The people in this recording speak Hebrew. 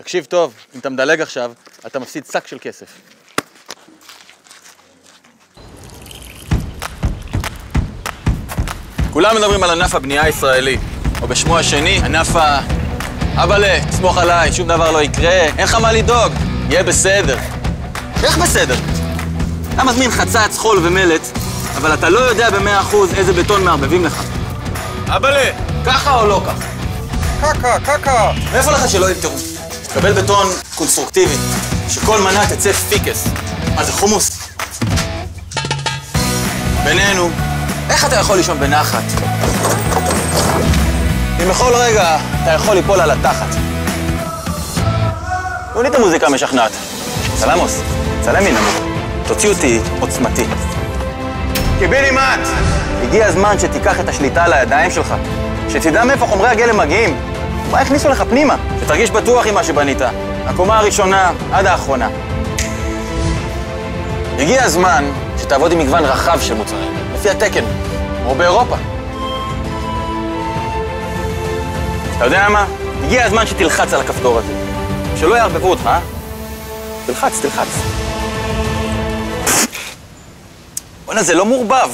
תקשיב טוב, אם אתה מדלג עכשיו, אתה מפסיד שק של כסף. כולם מדברים על ענף הבנייה הישראלי, או בשמו השני, ענף אבאלה, תסמוך עליי, שום דבר לא יקרה, אין לך מה לדאוג, יהיה בסדר. איך בסדר? אתה מזמין חצץ, חול ומלט, אבל אתה לא יודע ב100% איזה בטון מערבבים לך. אבאלה, ככה או לא ככה? ככה. מאיפה לך שלא יפתרו? תקבל בטון קונסטרוקטיבי, שכל מנה תצא פיקס. מה זה, חומוס? בינינו, איך אתה יכול לישון בנחת? אם בכל רגע אתה יכול ליפול על התחת. לא נהיית מוזיקה משכנעת. סלמוס, צלם מן נמוך. תוציא אותי עוצמתי. קיבינימט! הגיע הזמן שתיקח את השליטה על הידיים שלך. שתדע מאיפה חומרי הגלם מגיעים. מה הכניסו לך פנימה? שתרגיש בטוח עם מה שבנית. הקומה הראשונה עד האחרונה. הגיע הזמן שתעבוד עם מגוון רחב של מוצרים. לפי התקן, או באירופה. אתה יודע מה? הגיע הזמן שתלחץ על הכפתור הזה. שלא יערבבו אותך, אה? תלחץ. בוא'נה, זה לא מעורבב.